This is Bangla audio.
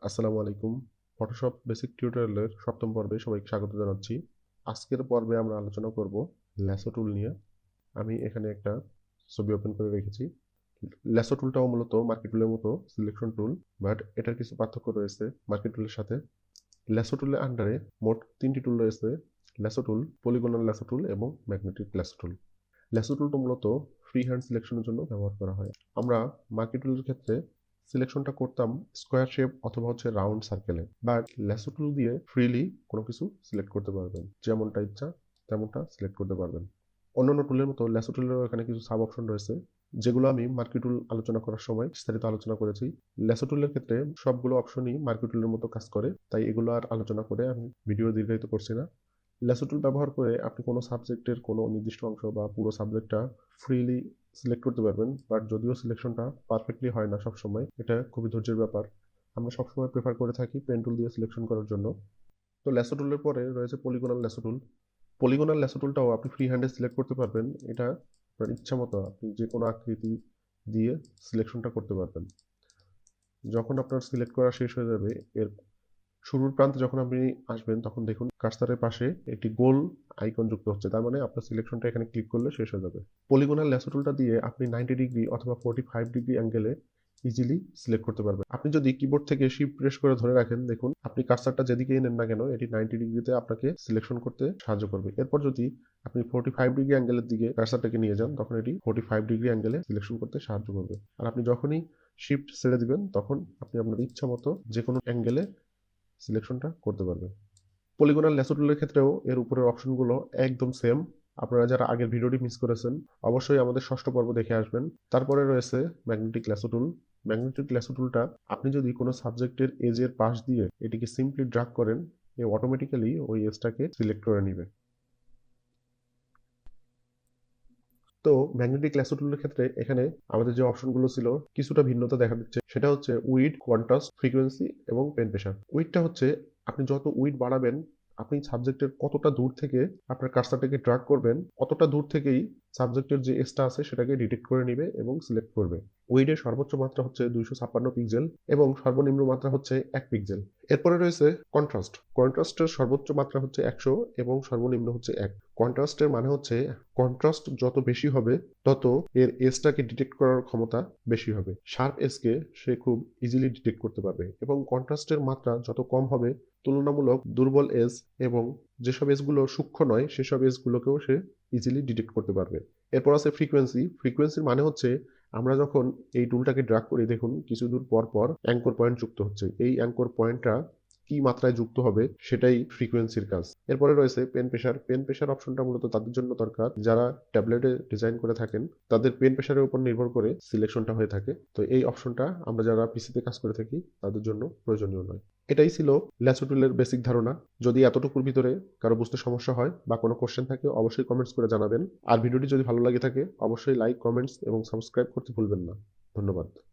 আসসালামু আলাইকুম। ফটোশপ বেসিক টিউটোরিয়ালের ৭ম পর্বে সবাইকে স্বাগত জানাচ্ছি। আজকের পর্বে আমরা আলোচনা করব ল্যাসো টুল নিয়ে। আমি এখানে একটা ছবি ওপেন করে রেখেছি। ল্যাসো টুলটাও মূলত মার্কি টুলের মতো সিলেকশন টুল, বাট এটার কিছু পার্থক্য রয়েছে মার্কি টুলের সাথে। ল্যাসো টুলের আন্ডারে মোট ৩টি টুল রয়েছে: ল্যাসো টুল, পলিগনাল ল্যাসো টুল এবং ম্যাগনেটিক ল্যাসো টুল। ল্যাসো টুলটা মূলত ফ্রি হ্যান্ড সিলেকশনের জন্য ব্যবহার করা হয়। আমরা মার্কি টুলের ক্ষেত্রে সিলেকশনটা করতাম স্কোয়ার শেপ অথবা রাউন্ড সার্কেলে, বাট ল্যাসো টুল দিয়ে ফ্রিলি কোনো কিছু সিলেক্ট করতে পারবেন, যেমনটা ইচ্ছা তেমনটা সিলেক্ট করতে পারবেন। অন্যান্য টুলের মতো ল্যাসো টুলেরও এখানে কিছু সাব অপশন রয়েছে, যেগুলো আমি মার্কি টুল আলোচনা করার সময় বিস্তারিত আলোচনা করেছি। ল্যাসো টুলের ক্ষেত্রে সবগুলো অপশনই মার্কি টুলের মতো কাজ করে, তাই এগুলো আর আলোচনা করে আমি ভিডিও দীর্ঘায়িত করছি না। ল্যাসো টুল ব্যবহার করে আপনি কোনো সাবজেক্টের কোনো নির্দিষ্ট অংশ বা পুরো সাবজেক্টটা ফ্রিলি সিলেক্ট করতে পারবেন, বাট যদিও সিলেকশনটা পারফেক্টলি হয় না সবসময়, এটা খুবই ধৈর্যের ব্যাপার। আমরা সবসময় প্রেফার করে থাকি পেন টুল দিয়ে সিলেকশন করার জন্য। তো ল্যাসো টুলের পরে রয়েছে polygonal lasso tool. Polygonal lasso টুলটাও আপনি ফ্রি হ্যান্ডে সিলেক্ট করতে পারবেন। এটা আপনার ইচ্ছা মতো আপনি যে কোনো আকৃতি দিয়ে সিলেকশনটা করতে পারবেন। যখন আপনার সিলেক্ট করা শেষ হয়ে যাবে, এর শুরুর প্রান্তে যখন আপনি আসবেন তখন দেখুন কার্সারের পাশে একটি গোল আইকন যুক্ত হচ্ছে, তার মানে আপনার সিলেকশনটা এখানে ক্লিক করলে শেষ হয়ে যাবে। পলিগনাল ল্যাসো টুলটা দিয়ে আপনি 90 ডিগ্রি অথবা 45 ডিগ্রি অ্যাঙ্গেলে ইজিলি সিলেক্ট করতে পারবেন। আপনি যদি কিবোর্ড থেকে শিফট প্রেস করে ধরে রাখেন, দেখুন আপনি কার্সারটা যেদিকেই নেন না কেন এটি 90 ডিগ্রিতে আপনাকে সিলেকশন করতে সাহায্য করবে। এরপর যদি আপনি 45 ডিগ্রি অ্যাঙ্গেলের দিকে কার্সারটাকে নিয়ে যান, তখন এটি 45 ডিগ্রি অ্যাঙ্গেলে সিলেকশন করতে সাহায্য করবে। আর আপনি যখনই শিফট ছেড়ে দিবেন তখন আপনি আপনার ইচ্ছা মতো যে কোনো অ্যাঙ্গেলে সিলেকশনটা করতে পারবে। পলিগনাল ল্যাসো টুলের ক্ষেত্রেও এর উপরের অপশনগুলো একদম সেম। আপনারা যারা আগের ভিডিওটি মিস করেছেন অবশ্যই আমাদের ষষ্ঠ পর্ব দেখে আসবেন। তারপরে রয়েছে ম্যাগনেটিক ল্যাসো টুল। ম্যাগনেটিক ল্যাসো টুলটা আপনি যদি কোনো সাবজেক্টের এজের পাশ দিয়ে এটিকে সিম্পলি ড্র্যাগ করেন, এ অটোমেটিক্যালি ওই এজটাকে সিলেক্ট করে নেবে। তো ম্যাগনেটিক ল্যাসো টুলের ক্ষেত্রে এখানে আমাদের যে অপশনগুলো ছিল কিছুটা ভিন্নতা দেখা দিচ্ছে। সেটা হচ্ছে উইড, কন্ট্রাস্ট, ফ্রিকোয়েন্সি এবং পেন প্রেশার। উইডটা হচ্ছে আপনি যত উইড বাড়াবেন, আপনি সাবজেক্টের কতটা দূর থেকে আপনার কার্সারটাকে ড্র্যাগ করবেন, অতটা দূর থেকেই সাবজেক্টের যে এজটা আছে সেটাকে ডিটেক্ট করে নিবে এবং সিলেক্ট করবে। উইডের সর্বোচ্চ মাত্রা হচ্ছে 256 পিক্সেল এবং সর্বনিম্ন মাত্রা হচ্ছে 1 পিক্সেল। এরপরে রয়েছে কন্ট্রাস্ট। কন্ট্রাস্টের সর্বোচ্চ মাত্রা হচ্ছে 100 এবং সর্বনিম্ন হচ্ছে 1। কন্ট্রাস্টের মানে হচ্ছে কন্ট্রাস্ট যত বেশি হবে তত এর এজটাকে ডিটেক্ট করার ক্ষমতা বেশি হবে। শার্প এজকে সে খুব ইজিলি ডিটেক্ট করতে পারবে, এবং কন্ট্রাস্টের মাত্রা যত কম হবে তুলনামূলক দুর্বল এজ এবং যেসব এজগুলো সূক্ষ্ম নয় সেসব এজগুলোকেও সে ইজিলি ডিটেক্ট করতে পারবে। এরপর আছে ফ্রিকোয়েন্সি। ফ্রিকোয়েন্সির মানে হচ্ছে আমরা যখন এই টুলটাকে ড্র্যাগ করি, দেখুন কিছু দূর পর পর অ্যাঙ্কর পয়েন্ট যুক্ত হচ্ছে। এই অ্যাঙ্কর পয়েন্টটা কি মাত্রায় যুক্ত হবে সেটাই ফ্রিকোয়েন্সির কাজ। এরপরে রয়েছে পেন প্রেশার। পেন প্রেশার অপশনটা মূলত তাদের জন্য দরকার যারা ট্যাবলেটে ডিজাইন করে থাকেন, তাদের পেন প্রেশারের উপর নির্ভর করে সিলেকশনটা হয়ে থাকে। তো এই অপশনটা আমরা যারা পিসিতে কাজ করে থাকি তাদের জন্য প্রয়োজনীয় নয়। এটাই ছিল ল্যাসো টুলের বেসিক ধারণা। যদি এতটুকুর ভিতরে কারো বুঝতে সমস্যা হয় বা কোনো কোশ্চেন থাকে অবশ্যই কমেন্টস করে জানাবেন। আর ভিডিওটি যদি ভালো লাগে থাকে অবশ্যই লাইক, কমেন্টস এবং সাবস্ক্রাইব করতে ভুলবেন না। ধন্যবাদ।